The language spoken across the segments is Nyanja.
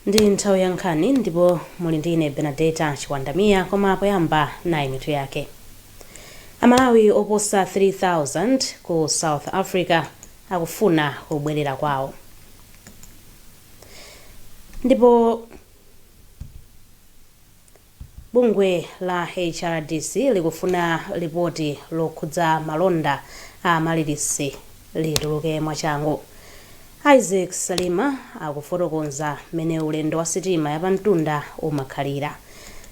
Ndi nthawi ya nkhani ndipo muli ndine Benedetta Chiwandamia, koma poyamba nayi mitu yake. Amalawi oposa 3000 ku South Africa akufuna kubwerera kwawo. Ndipo bungwe la HRDC likufuna ripoti lokhudza malonda a malilisi lituluke mwachangu. Isaac Salima akufotokoza mmene ulendo wa sitima yapamtunda umakhalira.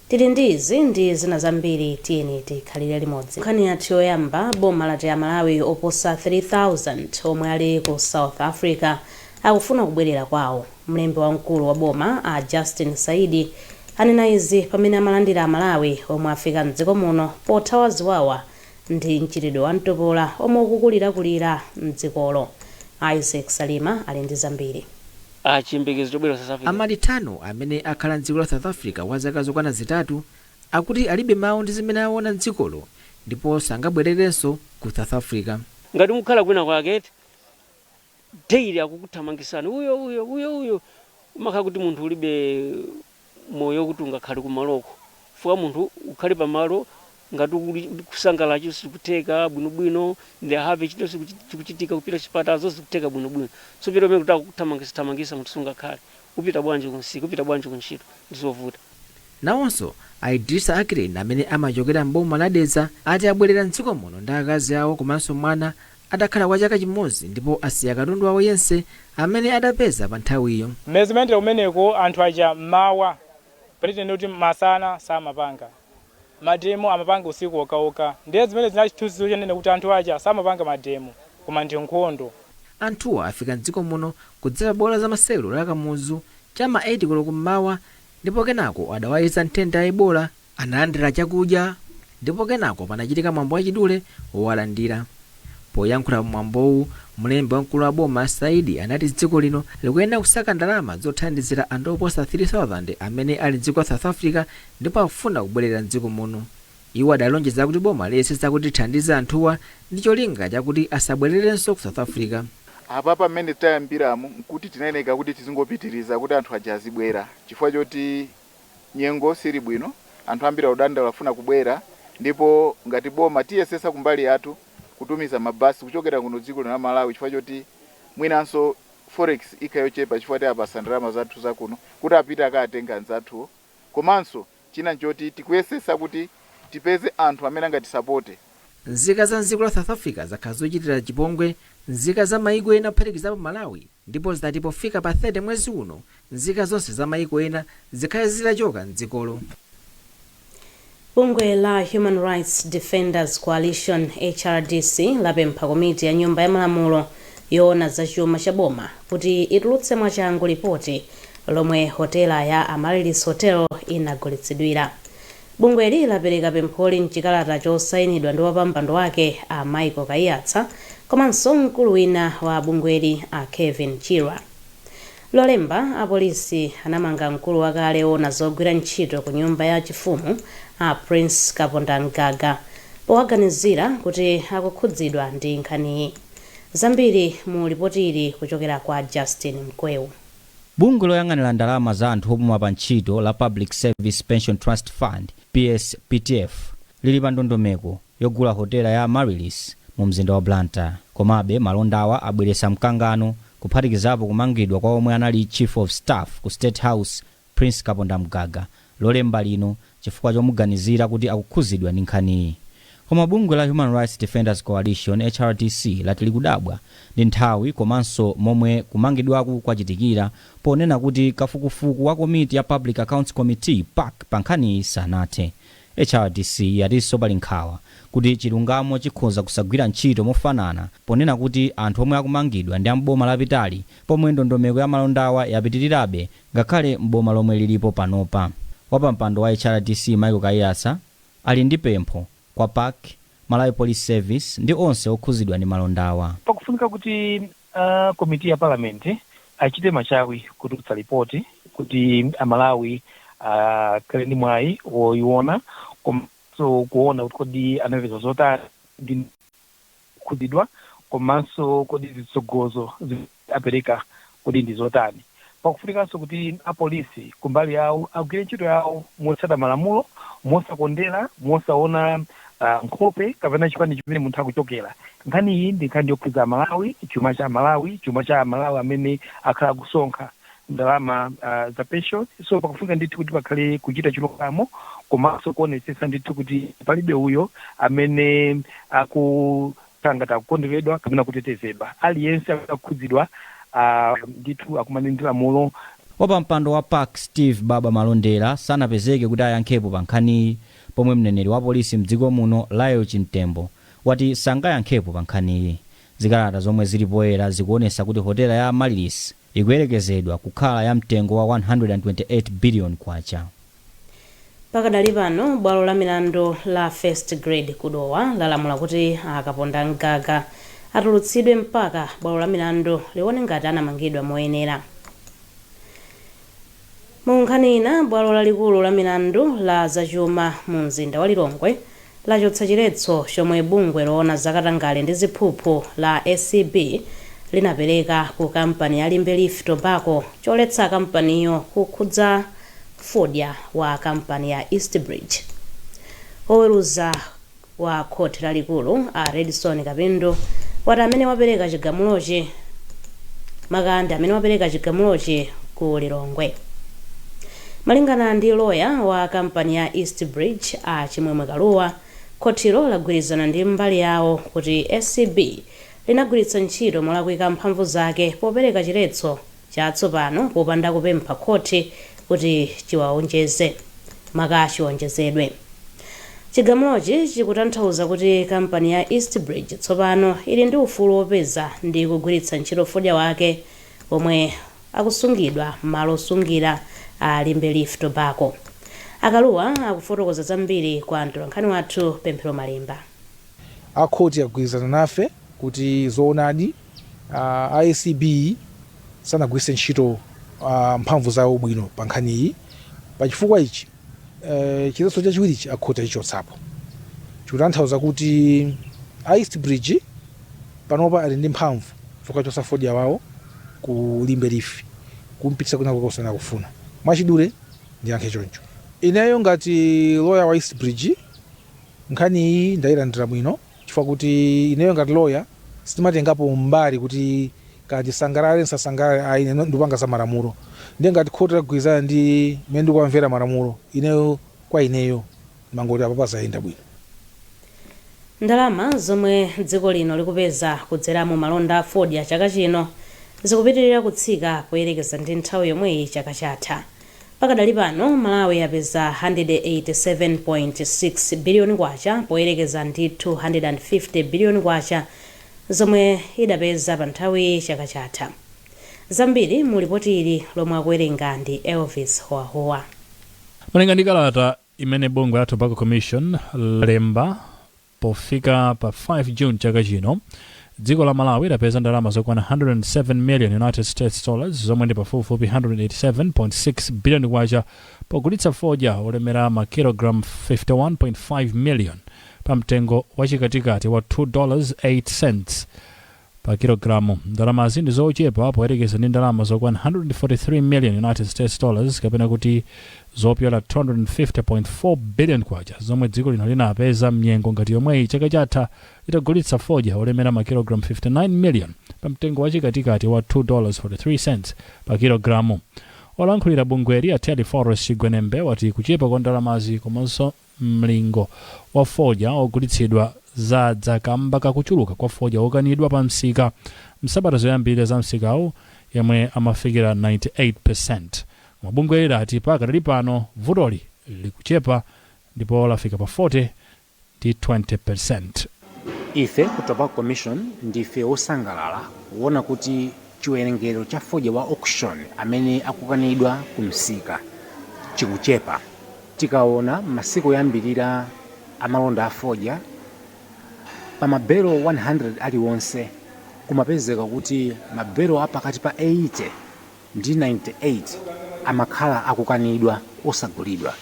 Tili ndizi ndi zina zambiri, tiyeni tikhalire limodzi. Nkhani yathu yoyamba, boma lati Amalawi oposa 3000 omwe ali ku South Africa akufuna kubwerera kwawo. Mlembi wamkulu wa boma a Justin Saidi anena izi pamene amalandira Amalawi omwe afika mdziko muno pothawa ziwawa ndi mchitidwe wa mtopola omwe ukukulirakulira mdzikolo. Isaac Salima ali ndi zambiri. Chiyembekezo chobwera South Africa. Amati tano amene akhala mdziko la South Africa wa zaka zokwana zitatu akuti alibe mawu ndi zimene aona mdzikolo ndipo sangabwererenso ku South Africa. Ngati mukhala kwina kwake daily akukuthamangisana uyo umakhala kuti munthu ulibe moyo kuti ungakhale kumaloko. Fuka munthu ukhale pamalo ngati kusangala chiso kuteka bwinobwino ndi have chito chikuchitika kupita chipata zonse kuteka bwinobwino. So piro mwe kuthamangisa munthu sungakhale kupita bwanji kunsiku kupita bwanji kunchito ndizovuta. Nawonso Idrisa Akren amene amachokera mboma la Dedza ati abwerera mdziko muno ndi akazi awo komanso mwana adakhala kwa chaka chimodzi ndipo asiya katundu wawo yense amene adapeza pa nthawiyo. Mmene umeneko anthu aja mawa pretende kuti masana samapanga. Mademo amapanga usiku wokawoka. Ndiye zimene zinachithuzizo chenene kuti anthu aja samapanga mademo koma ndi nkhondo. Anthuwa afika mdziko muno kudzera bola za masewero la Kamuzu chama 8 koloko mmawa, ndipo kenako adawayesa nthenda ya Ebola, analandira chakudya, ndipo kenako panachitika mwambo wachidule wowalandira. Poyankhula mwambowu, mlembi wamkulu wa boma Saidi anati dziko lino likuyenda kusaka ndalama zothandizira anthu oposa 3000 amene ali mdziko la South Africa ndipo akufuna kubwerera mdziko muno. Iwo adalonjeza kuti boma liyesetsa kuti lithandize anthuwa ndi cholinga chakuti asabwererenso ku South Africa. Apa pamene tayambiramo nkuti tinayeneka kuti tizingopitiriza kuti anthu aja azibwera chifukwa choti nyengo siri bwino, anthu ambiri udanda wafuna kubwera, ndipo ngati boma tiyesesa kumbali yathu kutumiza mabasi kuchokera kuno dziko la Malawi chifukwa choti mwinanso forex ikayochepa chifukwa cha apasa ndalama zathu zakuno kuti apita akatenga anzathu. Komanso china nchoti tikuyesesa kuti tipeze anthu amene angatisapote. Nzika za mdziko la South Africa zakhala zochitira chipongwe nzika za maiko ena kuphatikizapo Malawi, ndipo zitati pofika pa 30 mwezi uno nzika zonse za maiko ena zikhale zitachoka mdzikolo. Bungwe la Human Rights Defenders Coalition HRDC lapempha komiti ya nyumba ya malamulo yoona za chuma cha boma kuti itulutse mwachangu ripoti lomwe hotela ya Amaryllis Hotel inagulitsidwira. Bungweli lapereka pempholi mchikalata chosayinidwa ndi wapampando wake a Michael Kayatsa komanso mkulu wina wa bungweli a Kevin Chirwa. Lolemba apolisi anamanga mkulu wakale ona zogwira ntchito ku nyumba ya chifumu a Prince Kaponda Mgaga powaganizira kuti akukhudzidwa ndi nkhaniyi. Zambiri mu ripoti ili kuchokera kwa Justin Mkwewu. Bungwe loyang'anira ndalama za anthu opuma pa ntchito la Public Service Pension Trust Fund PSPTF lili pa ndondomeko yogula hotela ya Amaryllis mu mzinda wa Blantyre. Komabe malondawa abweresa mkangano kuphatikizapo kumangidwa kwa omwe anali Chief of Staff ku State House Prince Kaponda Mgaga lolemba lino chifukwa chomuganizira kuti akukhuzidwa ndi nkhaniyi. Koma bungwe la Human Rights Defenders Coalition HRDC lati likudabwa ndi nthawi komanso momwe kumangidwaku kwachitikira, ponena kuti kafukufuku wa komiti ya Public Accounts Committee PAC pa nkhaniyi sanathe. HRDC yatinso pali nkhawa kuti chilungamo chikhoza kusagwira ntchito mofanana, ponena kuti anthu omwe akumangidwa ndi amboma lapitali pomwe ndondomeko ya malondawa yapitirirabe ngakhale mboma lomwe lilipo panopa. Wapampando wa HRDC Michael Kayatsa ali ndi pempho kwa PAC, Malawi Police Service ndi onse okhuzidwa ndi malondawa. Pakufunika kuti komiti ya parliament achite machawi kutulutsa ripoti kuti Amalawi kale ndi mwayi woiona komanso kuona kuti kodi anapeza zotani ndi kukhuzidwa komanso kodi zitsogozo apereka kodi ndi zotani. pakufunikanso kuti apolisi kumbali yawo agwire ntchito yawo motsata malamulo, mosakondera, mosaona nkhope kapena chipani chimene munthu akuchokera. Nkhani iyi ndi nkhani yokhudza Malawi, chuma cha Malawi amene akhala kusonkha ndalama za pension. So pakufunika ndithu kuti pakhale kuchita chilungamo, komanso kuonetsetsa ndithu kuti palibe uyo amene akutangata akukondweredwa kapena kutetezedwa. Aliyense akukhudzidwa ndithu akumane ndi lamulo. Wapampando wa park Steve Baba Malondera sanapezeke kuti ayankhepo pa nkhaniyi, pomwe mneneri wa polisi mdziko muno Layo Chimtembo wati sangayankhepo pa nkhaniyi. Zikalata zomwe zili poyera zikuonesa kuti hotela ya Amaryllis ikuyerekezedwa kukhala ya mtengo wa 128 billion kwacha. Pakadali pano bwalo la milandu la first grade kudowa lalamula kuti akaponda mgaga atulutsidwe mpaka bwalo la milandu lione ngati anamangidwa moyenera. Mu nkhani ina, bwalo lalikulu la milandu la zachuma mu mzinda wa Lilongwe lachotsa chiletso chomwe bungwe loona zakatangale ndi ziphuphu la SCB linapereka ku kampani ya Limbe Leaf Tobacco choletsa kampaniyo kukhudza fodya wa kampani ya Eastbridge. Oweruza wa khoti lalikulu a Redson Kapindo wati amene wapereka chigamulochi makanda amene wapereka chigamulochi ku Lilongwe. Malingana ndi loya wa kampani ya Eastbridge a Chimwemwe Kaluwa, khotilo lagwirizana ndi mbali yawo kuti SCB linagwiritsa ntchito molakwika mphamvu zake popereka chiletso chatsopano popanda kupempha khoti kuti chiwonjezedwe. Chigamulochi chikutanthauza kuti kampani ya Eastbridge tsopano ili ndi ufulu wopeza ndi kugwiritsa ntchito fodya wake omwe akusungidwa malo osungira a Limbe Leaf Tobacco. Akaluwa akufotokoza zambiri kwa mtolankhani wathu Pemphero Malimba. Akhoti agwirizana nafe kuti zoonadi ACB sanagwiritse ntchito mphamvu zawo bwino pa nkhaniyi. Pachifukwa ichi chiletso chachiwirichi akhoti achichotsapo. Chikutanthauza kuti Eastbridge panopa ali ndi mphamvu zokachotsa fodya wawo ku Limbe Leaf kumpitisa kuna kukosana kufuna. Mwachidule ndiyankhe choncho. Ineyo ngati lawyer wa Eastbridge nkhani iyi ndayilandira bwino, chifukwa kuti ineyo ngati lawyer sitimatengapo mbali kuti kati sangalale sasangalale aine ndipanga za malamulo. Ndiye ngati khoti lagwirizana ndi mmene ndikumvera malamulo, ineyo kwa ineyo mangoti apapa zayenda bwino. Ndalama zomwe dziko lino likupeza kudzera mu malonda a fodya chaka chino zikupitirira kutsika poyerekeza ndi nthawi yomweyi chaka chatha. Pakadali pano Malawi yapeza 187.6 billion kwacha poyerekeza ndi 250 billion kwacha zomwe idapeza pa nthawi chaka chatha. Zambiri mu ripoti ili lomwe akuwerenga ndi Elvis Hoahoa. Malinga ndi kalata imene bungwe la Tobacco Commission lemba pofika pa 5 June chaka chino, dziko la Malawi idapeza ndalama zokwana 107 million United States dollars zomwe ndi pafupifupi 187.6 billion kwacha pogulitsa fodya olemera makilogram 51.5 million pa mtengo wachikatikati wa $2.08 pa kilogramu. Ndalamazi ndi zochepa poyerekeza ndi ndalama zokwana 143 million United States dollars kapena kuti zopyola 250.4 billion kwacha zomwe dziko lino linapeza mnyengo ngati yomweyi chaka chatha litagulitsa fodya olemera makilogram 59 million pa mtengo wachikatikati wa $2.43 pa kilogramu. Olankhulira bungweli Ateli Forest Chigwenembe wati kuchepa kwa ndalamazi komanso mlingo wa fodya ogulitsidwa zadza kamba kakuchuluka kwa fodya okanidwa pa msika msabata zoyambirira za msikawu yemwe amafikira 98%. Mabungweli ati pakadali pano vutoli likuchepa ndipo lafika pa 40 ndi 20%. Ife ku Tobacco Commission ndife osangalala kuona kuti chiwerengero cha fodya wa auction amene akukanidwa kumsika chikuchepa. Tikaona masiku yambirira amalonda a fodya pa mabelo 100 aliwonse kumapezeka kuti mabelo apakati pa 80 ndi 98 amakhala akukanidwa osagulidwa.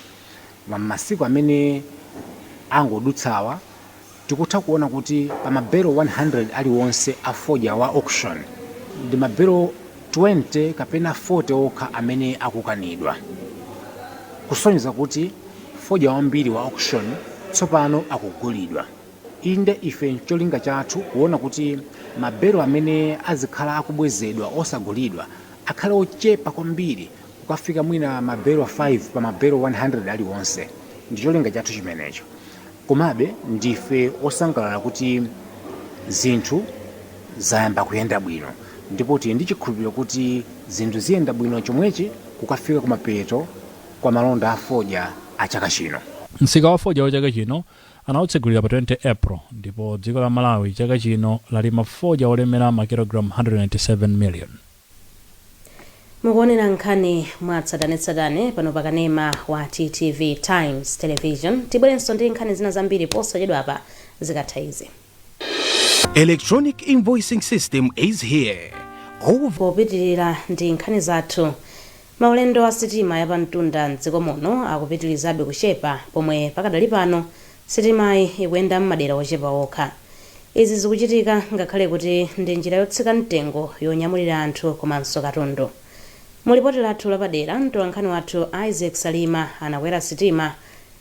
Masiku amene angodutsawa tikutha kuona kuti pa mabelo 100 aliwonse a fodya wa auction ndi mabelo 20 kapena 40 okha amene akukanidwa, kusonyeza kuti fodya wambiri wa auction tsopano akugulidwa. Inde ife cholinga chathu kuona kuti mabelo amene azikhala akubwezedwa osagulidwa akhale ochepa kwambiri, kukafika mwina mabelo 5 pa mabelo 100 aliwonse. Ndi cholinga chathu chimenecho. Komabe ndife osangalala kuti zinthu zayamba kuyenda bwino, ndipo tili ndi chikhulupiriro kuti zinthu ziyenda bwino chomwechi kukafika kumapeto kwa malonda a fodya a chaka chino. Msika wa fodya wa chaka chino anawutsegulira pa 20 April, ndipo dziko la Malawi chaka chino lalima fodya olemera makilogramu 197 million. Mukuonera nkhani mwatsatanetsatane pano pakanema wa TTV Times Television. Tibwerenso ndi nkhani zina zambiri posachedwa apa zikatha izi. Electronic invoicing system is here. Popitirira ndi nkhani zathu. Maulendo a sitima yapamtunda mdziko muno akupitirizabe kuchepa, pomwe pakadali pano sitimayi ikuyenda m'madera ochepa okha. Izi zikuchitika ngakhale kuti ndi njira yotsika mtengo yonyamulira anthu komanso katundu. Mulipoti lathu lapadera, mtolankhani wathu Isaac Salima anakwera sitima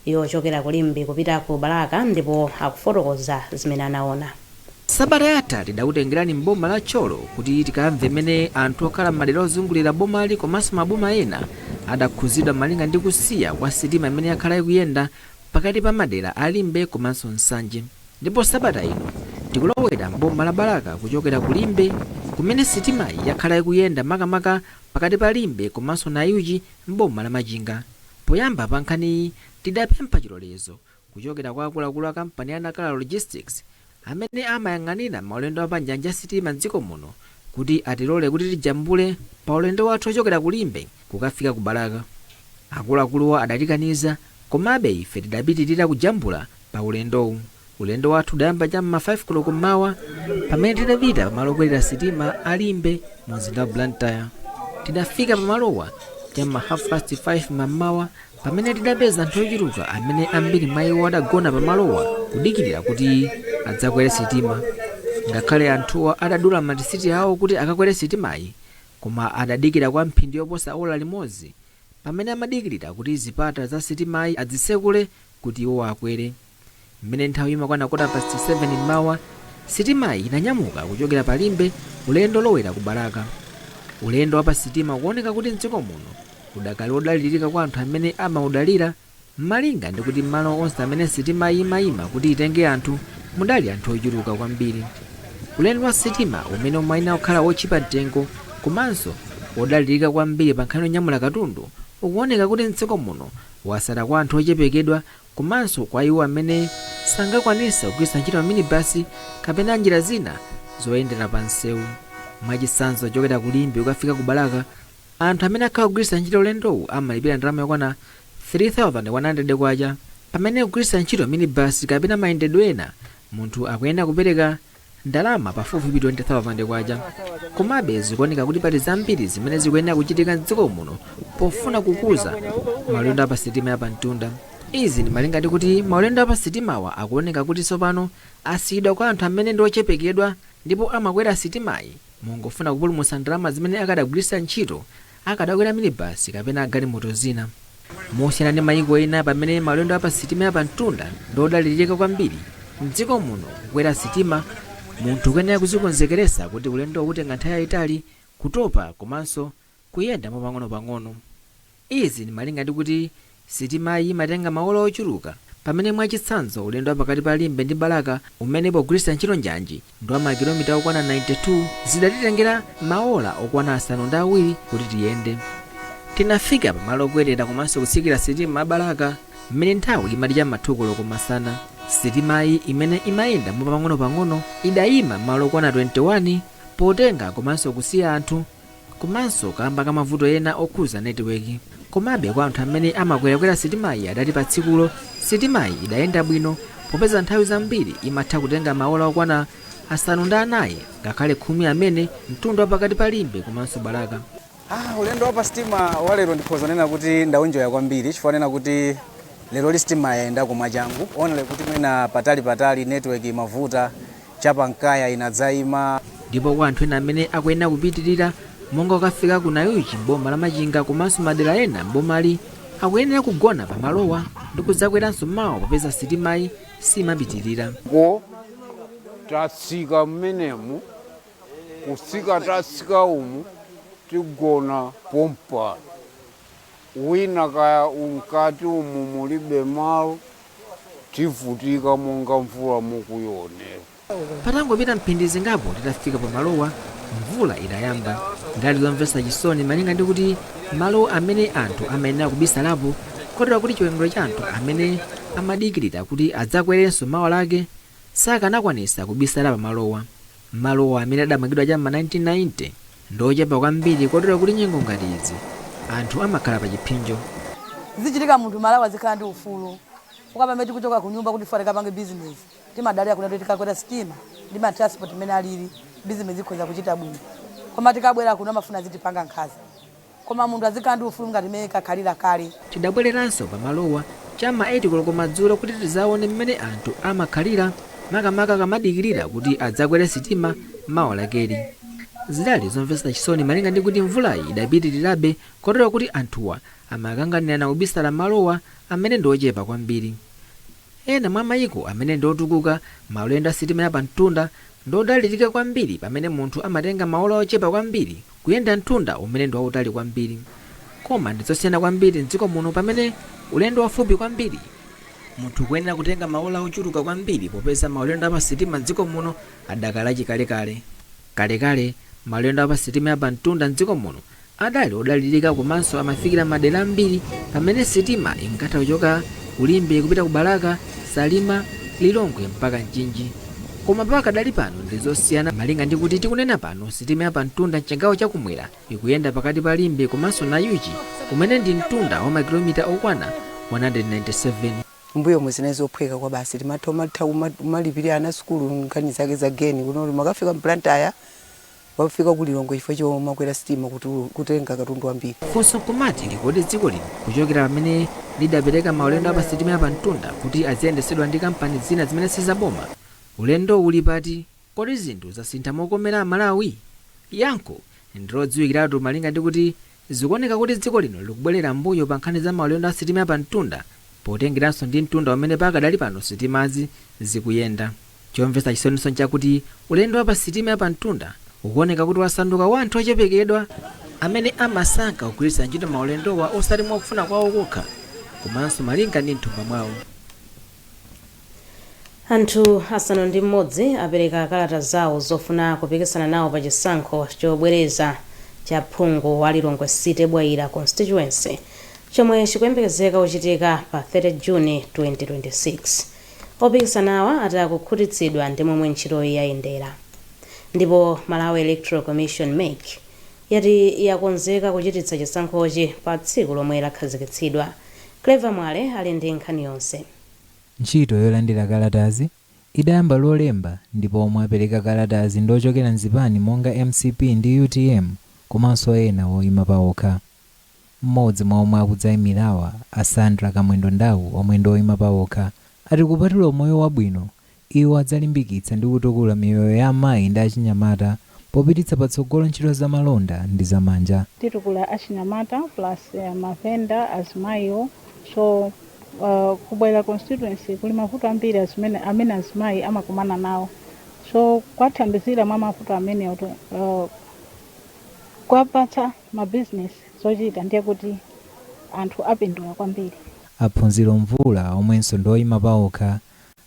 yochokera kulimbi kupita ku Balaka ndipo akufotokoza zimene anaona. Sabata yatha tidautengerani mboma la Cholo kuti tikamve mene anthu okhala m'madera ozungulira bomali komanso maboma ena adakhuzidwa malinga ndi kusiya kwa sitima imene yakhala ikuyenda pakati pa madera alimbe komanso nsanje. Ndipo sabata ino tikulowera mboma la Balaka kuchokera kulimbe kumene sitimayi yakhala ikuyenda makamaka pakati pa limbe komanso na Yuji mboma la Majinga. Poyamba pa nkhaniyi tidapempha chilolezo kuchokera kwa akuluakulu a kampani ya Nakala Logistics amene amayang'anira maulendo apanjanja sitima mdziko muno kuti atilole kuti tijambule pa ulendo wathu ochokera kulimbe kukafika ku Balaka. Akuluakuluwa adatikaniza, komabe ife tidapitirira kujambula pa ulendowu. Ulendo wathu udayamba cham'ma 5 koloko mmawa pamene tidapita pamalo okwelera sitima alimbe mu mzinda wa Blantyre. Tidafika pamalowa cham'ma 5:30 mammawa pamene tidapeza anthu ochuluka amene ambiri mwa iwo adagona pamalowa kudikirira kuti adzakwere sitima. Ngakhale anthuwa adadula matisiti awo kuti akakwere sitimayi, koma adadikira kwa mphindi yoposa ola limodzi pamene amadikirira kuti zipata za sitimayi adzisekule kuti iwo akwere. Mmene nthawi imakwana 7:45 mmawa, sitimayi inanyamuka kuchokera palimbe ulendo lowera ku Balaka. Ulendo wa pa sitima kuoneka kuti mdziko muno udakali odalirika kwa anthu amene amaudalira, malinga ndi kuti malo onse amene sitimayi imayima kuti itenge anthu mudali anthu ochuluka kwambiri. Ulendo wa sitima umene umayina okhala ochipa mtengo komanso odalirika kwambiri pa nkhani yonyamula katundu ukuoneka kuti mdziko muno wasala kwa anthu ochepekedwa komanso kwa iwo amene sangakwanisa kugwiritsa ntchito minibasi kapena njira zina zoyendera pa nsewu. Mwachitsanzo chokera kulimbi ukafika ku Balaka, anthu amene akhala kugwiritsa ntchito ulendowu amalipira ndalama yokwana 3,100 kwacha, pamene kugwiritsa ntchito minibasi kapena mayendedwe ena munthu akuyenda kupereka ndalama pafupifupi 20,000 kwacha. Komabe zikuoneka kuti pali zambiri zimene zikuyenera kuchitika mdziko muno pofuna kukuza maulendo apa sitima yapamtunda. Izi ndi malinga ndi kuti maulendo apa sitimawa akuoneka kuti tsopano asiyidwa kwa anthu amene ndi ochepekedwa ndipo amakwera sitimayi mungofuna kupulumutsa ndalama zimene akadagwiritsa ntchito akadakwera minibasi kapena galimoto zina. Mosiyana ndi mayiko ena pamene maulendo apa sitima yapamtunda ndi odalirika kwambiri, mdziko muno kukwera sitima munthu ukuyenera kuzikonzekeresa kuti ulendo ukutenga nthawi yayitali, kutopa komanso kuyenda pang'ono-pang'ono. Izi ndi malinga ndi kuti sitimayi imatenga maola ochuluka, pamene mwachitsanzo ulendo wapakati pa Limbe ndi Balaka umene pogwiritsa ntchito njanji ndi wa makilomita okwana 92 zidatitengera maola okwana 7 kuti tiyende. Tinafika pamalo okwerera komanso kutsikira sitima ya Balaka mmene nthawi imati cham'ma 2 koloko masana. Sitimayi imene imayenda pang'ono-pang'ono idayima malo okwana 21 potenga komanso kusiya anthu komanso kamba kamavuto ena okhuza netiweki. Komabe kwa anthu amene amakwerakwera sitimayi adati pa tsikulo sitimayi idayenda bwino popeza nthawi zambiri imatha kutenga maola okwana 4 ngakhale 10 amene mtunda wapakati pa Limbe komanso Balaka. Ulendo wapa sitima walero ndikhoza nena kuti ndaunjoya kwambiri chifukwa nena kuti lero sitima yayenda kumwa changu onele kuti mwina patali network mavuta chapa nkaya inadzayima. Ndipo kwa anthu ena amene akuyenera kupitirira monga ukafika ku Nayuchi boma la Machinga komanso madera ena mbomali akuyenera kugona pa malowa ndi kudzakweranso mawa popeza sitimayi simapitirira. Ko tatsika mmenemu kusika tatsika umu tigona pompa wina kaya unkati umu mulibe malo tivutika monga mvula mukuyonera. Patangopita mphindi zingapo titafika pa malowa mvula idayamba ngati zomvetsa chisoni malinga ndi kuti malo amene anthu amayenera kubisalapo kotero kuti chiwerengero cha anthu amene amadikirira kuti adzakwerenso mawa lake sakanakwanisa kubisala pa malowa amene adamangidwa cha ma 1990 ndochepa kwambiri kotero kuti nyengo ngati izi anthu amakhala pa chipinjo. Zichitika munthu Malawi azikhala ndi ufulu ukapameti kuchoka ku nyumba kuti fareka pange business timadalira kuna tikakwera sitima ndi ma transport imene alili business ikhoza kuchita bwino koma tikabwera kuno mafuna zitipanga nkhaza koma munthu azikhala ndi ufulu ngati mmene kakhalira kale. Tidabwereranso pa malowa chamma 8 koloko madzulo kuti tizaone mmene anthu amakhalira makamaka kamadikirira kuti adzakwere sitima mawa lakeli. Zidali zomvetsa chisoni malinga ndi kuti mvulayi idapitirirabe kotero kuti anthuwa amakanganirana kubisala malowa amene ndochepa kwambiri. Ena mwa mayiko amene ndotukuka maulendo a sitima ya pamtunda ndodalirika kwambiri pamene munthu amatenga maola ochepa kwambiri kuyenda mtunda umene ndi wautali kwambiri. Koma ndizosiyana kwambiri mdziko muno pamene ulendo wafupi kwambiri munthu kuyenera kutenga maola ochuluka kwambiri popeza maulendo a sitima mdziko muno adakala chikalekale. Kalekale maulendo a sitima ya pamtunda mdziko muno adali odalirika komanso amafikira madera ambiri pamene sitima inkatha kuchoka kulimbe kupita ku Balaka, Salima, Lilongwe mpaka Njinji. Koma pakadali pano ndizosiyana malinga ndi kuti tikunena pano sitima ya pamtunda mchigawo chakumwera ikuyenda pakati pa Limbe komanso Nayuchi kumene ndi mtunda wa makilomita okwana 197. Mbuyo mwezi ophweka kwa basi timatha umalipirira ana sukulu nkani zake za geni kuno makafika Blantyre wafika ku Lilongwe chifukwa chomakwera sitima kutenga katundu ambiri. Funso kumati kodi dziko lino kuchokera pamene lidapereka maulendo a sitima ya pamtunda kuti aziyendesedwa ndi kampani zina zimene sizaboma ulendo uli pati kodi zinthu zasintha mokomera Malawi? Yankho ndilodziwikiratu malinga ndi kuti zikuoneka kuti dziko lino likubwerera mbuyo pa nkhani za maulendo a sitima ya pamtunda potengeranso ndi mtunda umene pakadali pano sitimazi zikuyenda. Chomvetsa chisoniso nchakuti ulendo wa sitima ya pamtunda ukuoneka kuti wasanduka wa anthu ochepekedwa amene amasankha kugwiritsa ntchito maulendowa osati mwakufuna kwawo kokha komanso malinga ndi mthumba mwawo. Anthu asanu ndi mmodzi apereka kalata zawo zofuna kupikisana nawo pa chisankho chobwereza cha phungu wa Lilongwe City Bwaira constituency chomwe chikuyembekezeka kuchitika pa 30 Juni 2026. Opikisanawa atakukhutitsidwa ndi momwe ntchitoyi yayendera. Ndipo Malawi Electoral Commission MEC yati yakonzeka kuchititsa chisankhochi pa tsiku lomwe lakhazikitsidwa. Clever Mwale ali ndi nkhani yonse. Ntchito yolandira kalatazi idayamba lolemba ndipo omwe apereka kalatazi ndochokera mzipani monga MCP ndi UTM komanso ena woyima pawokha. Mmodzi mwa omwe akudzayimirawa Asandra Kamwendo Ndau omwe ndoyima pawokha ati kupatula moyo wabwino iwo adzalimbikitsa ndi kutukula miyoyo ya amayi ndi achinyamata popititsa patsogolo ntchito za malonda ndi zamanja. Titukula achinyamata plus mavenda azimayiwo so kubwera constituency kuli mavuto ambiri amene azimayi amakumana nawo so kwathandizira mwa mavuto amene kwapatsa mabusiness zochita ndiye kuti anthu apindula kwambiri. Aphunziro Mvula omwenso ndoyima pawokha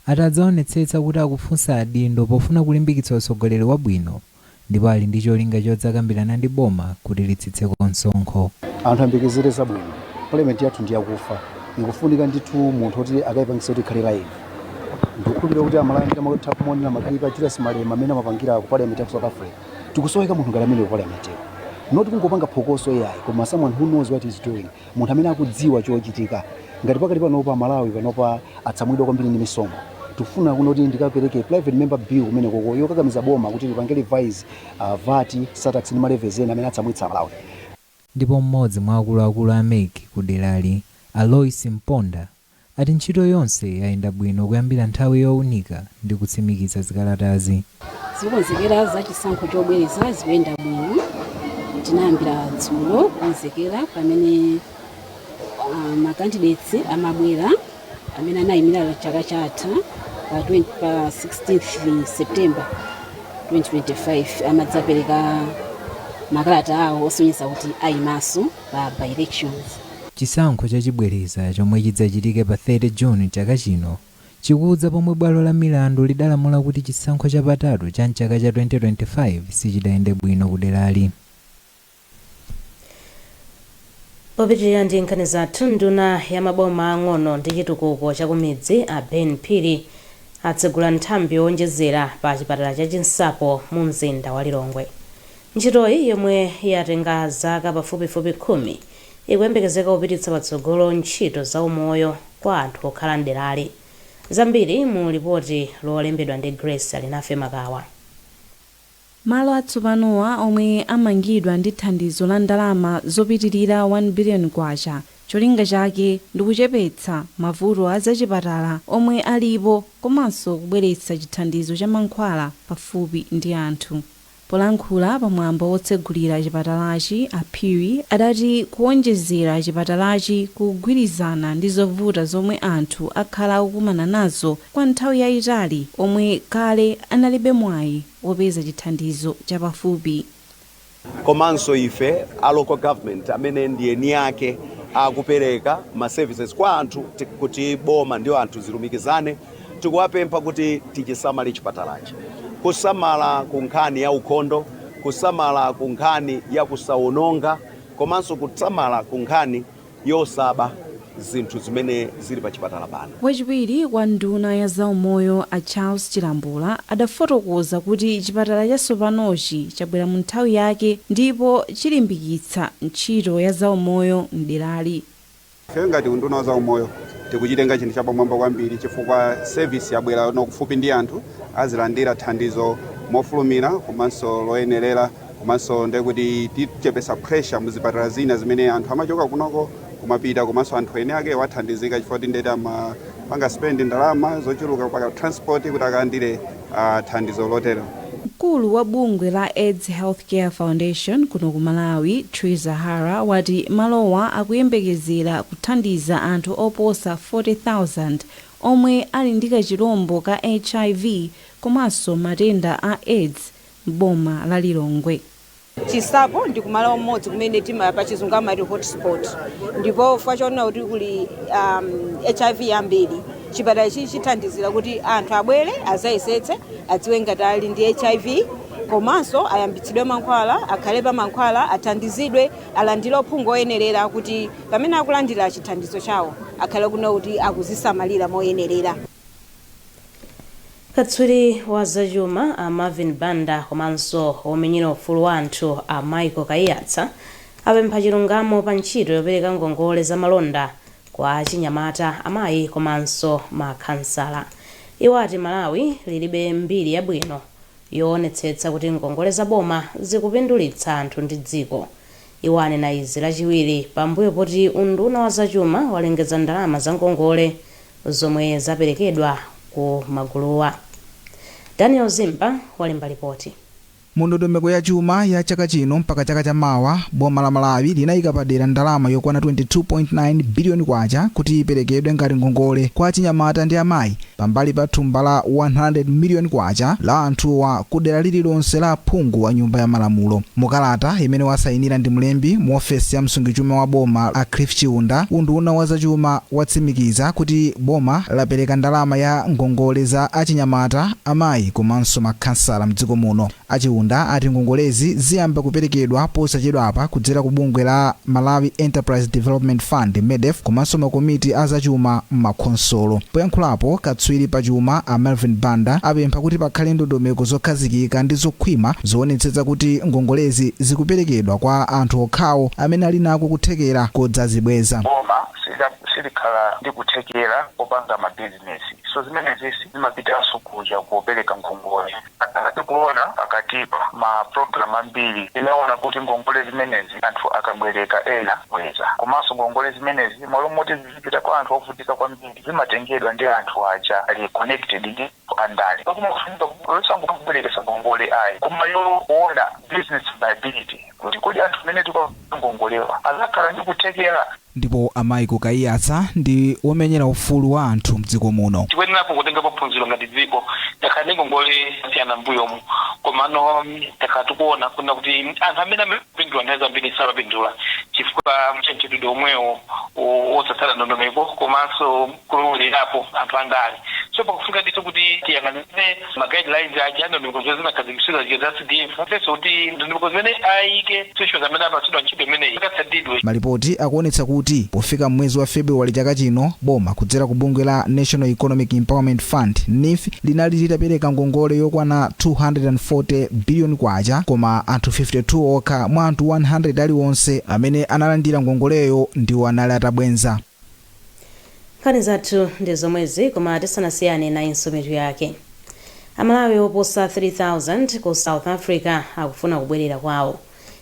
atadzaonetsetsa kuti akufunsa adindo pofuna kulimbikitsa utsogoleri wabwino ndipo ali ndi cholinga chodzakambirana ndi boma kuti litsitseko msonkho. Anthu ambikizire zabwino parliament yathu ndi yakufa ikufunika ndithu munthu kuti akayipangisa kuti ikhale live. Ndikukhulupirira kuti Amalawi amatha kumonera makalipa Julius Malema amene amapangira ku parliament ya South Africa. Tikusoweka munthu ngati amene ku parliament noti kungopanga phokoso yayi koma someone who knows what he's doing, munthu amene akudziwa chochitika. Ngati pakati panopa Malawi panopa atsamwidwa kwambiri ndi misonkho. Tufuna kunoti ndikapereke private member bill umene koko yokakamiza boma kuti lipange revise VAT, SATAX ndi malevies ena amene atsamwitsa Malawi. Ndipo mmodzi mwa akuluakulu a MEC ku derali Alois Mponda ati ntchito yonse yayenda bwino kuyambira nthawi yowunika ndi kutsimikiza zikalatazi. Zikonzekera za chisankho chobwereza zikuyenda bwino tinayambira dzulo kukonzekera pamene makandidates amabwera amene anayimira chaka chatha pa 16th September 2025 amadzapereka makalata awo osonyeza kuti ayimaso pa by-elections. chisankho chachibwereza chomwe chidzachitike pa 30 June chaka chino chikudza pomwe bwalo la milandu lidalamula kuti chisankho chapatatu cha mchaka cha 2025 sichidayende bwino kuderali. popitirira ndi nkhani zathu, nduna ya maboma ang'ono ndi chitukuko chakumidzi a Ben Phiri atsegula nthambi yowonjezera pa chipatala cha Chinsapo mu mzinda wa Lilongwe. ntchitoyi yomwe yatenga zaka pafupifupi 10 ikuyembekezeka kupititsa patsogolo ntchito za umoyo kwa anthu okhala mderali. zambiri mu ripoti lolembedwa ndi Grace Alinafe Makawa. malo atsopanowa omwe amangidwa ndi thandizo la ndalama zopitirira 1 billion kwacha, cholinga chake ndi kuchepetsa mavuto a zachipatala omwe alipo komanso kubweretsa chithandizo cha mankhwala pafupi ndi anthu. polankhula pamwambo wotsegulira chipatalachi, a Phiri adati kuwonjezera chipatalachi kugwirizana ndi zovuta zomwe anthu akhala akukumana nazo kwa nthawi yayitali omwe kale analibe mwayi wopeza chithandizo chapafupi. komanso ife a local government amene ndiye ni yake akupereka ma services kwa anthu kuti boma ndio anthu zilumikizane, tikuwapempha kuti tichisamale chipatalachi, kusamala kunkhani ya ukhondo, kusamala kunkhani ya kusawononga, komanso kusamala kunkhani yosaba zinthu zimene zili pa chipatala pano. wachiwiri kwa nduna ya zaumoyo a Charles Chilambula adafotokoza kuti chipatala chatsopanochi chabwera mu nthawi yake ndipo chilimbikitsa ntchito ya zaumoyo mderali. Ife ngati nduna ya zaumoyo tikuchitenga chinthu chapamwamba kwambiri chifukwa service yabwera kufupi ndi anthu, azilandira thandizo mofulumira komanso loyenerera, komanso ndekuti tichepesa pressure muzipatala zina zimene anthu amachoka kunoko kumapita, komanso anthu ene ake wathandizika chifukwa tindeta panga spend ndalama zochuluka pa transport kuti akalandire thandizo lotero. mkulu wa bungwe la AIDS Healthcare Foundation kuno ku Malawi, Triza Hara, wati malowa akuyembekezera kuthandiza anthu oposa 40,000 omwe ali ndi kachirombo ka HIV komanso matenda a AIDS m'boma la Lilongwe. Chinsapo ndi kumalo mmodzi kumene pa chizungu amati hotspot, ndipo chifukwa choona kuti kuli HIV yambiri, chipatala ichi chithandizira kuti anthu abwere azayesetse adziwe ngati ali ndi HIV, komanso ayambitsidwe mankhwala, akhale pa mankhwala, athandizidwe, alandire uphungu oyenerera kuti pamene akulandira chithandizo chawo akhale kuno kuti akuzisamalira moyenerera. katswiri wa zachuma a Marvin Banda komanso womenyera ufulu wa anthu a Michael Kayatsa apempha chilungamo pa ntchito yopereka ngongole za malonda kwa achinyamata, amayi komanso makhansala. iwo ati Malawi lilibe mbiri yabwino yoonetsetsa kuti ngongole za boma zikupindulitsa anthu ndi dziko. iwo anena izi lachiwiri pambuyo poti unduna wa zachuma walengeza ndalama za ngongole zomwe zaperekedwa ku maguluwa. Daniel Zimba walemba ripoti. Mundondomeko ya chuma ya chaka chino mpaka chaka cha mawa, boma la Malawi linayika padera ndalama yokwana 22.9 billion kwacha kuti iperekedwe ngati ngongole kwa achinyamata ndi amayi pambali pa thumba la 100 million kwacha la anthuwa kudera lililonse la phungu wa nyumba ya malamulo. Mukalata imene wasayinira ndi mlembi mu ofesi ya msungichuma wa boma a Cliff Chiunda, unduna wa zachuma watsimikiza kuti boma lapereka ndalama ya ngongole za achinyamata, amayi komanso makhansala mdziko muno. Achiunda ati ngongolezi ziyamba kuperekedwa posachedwapa kudzera ku bungwe la Malawi Enterprise Development Fund MEDEF komanso makomiti azachuma m'makhonsolo. Poyankhulapo katswiri pa chuma a Marvin Banda apempha kuti pakhale ndondomeko zokhazikika ndi zokhwima zoonetsetsa kuti ngongolezi zikuperekedwa kwa anthu okhawo amene ali nako kuthekera kodzazibweza. Silikhala ndi kuthekera kopanga mabizinesi, so zimenezi zimapitanso kuja kupereka ngongole. Tikuona pakatipa ma program ambiri inaona kuti ngongole zimenezi anthu akabwereka ena bweza, komanso ngongole zimenezi malo moti zipita kwa anthu ovutika kwambiri zimatengedwa ndi anthu aja ali connected ndi andali. Koma kufunika kupereka ngongole ayi koma yoona business viability kuti kodi anthu amene tikukongolewa azakhala ndi kuthekera. Ndipo amayi kukayiyatsa ndi womenyera ufulu wa anthu mdziko muno. Tikuyenenapo kutenga maphunziro ngati dziko takhala ngongole siyana mbuyomu komano takhala tikuona kuna kuti anthu amene amapindula nthawi zambiri samapindula chifukwa mchitidwe omwewo wosatsata ndondomeko komanso kulolerapo anthu andale. So pakufunga ndithu kuti tiyang'anire ma guidelines aja ndondomeko zimene zinakhazikitsidwa za CDF mfeso kuti ndondomeko zimene ayike institutions amene apatsidwa ntchito imeneyi ikatsatidwe. Malipoti akuonetsa kuti pofika mwezi wa Februwali chaka chino boma kudzera ku bungwe la National Economic Empowerment Fund NEF linali litapereka ngongole yokwana 240 billion kwacha, koma anthu 52 okha mwa anthu 100 aliwonse amene analandira ngongoleyo ndiwo anali atabwenza. Nkhani zathu ndi zomwezi, koma tisanasiyane na insomitu yake. Amalawi oposa 3000 ku South Africa akufuna kubwerera kwawo.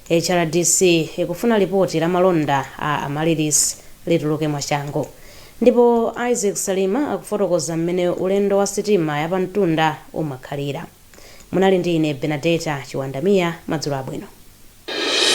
HRDC ikufuna ripoti la malonda a amalilisi lituluke mwachangu. Ndipo Isaac Salima akufotokoza mmene ulendo wa sitima yapamtunda umakhalira. Munali ndi ine Benedetta Chiwandamia, madzulo abwino.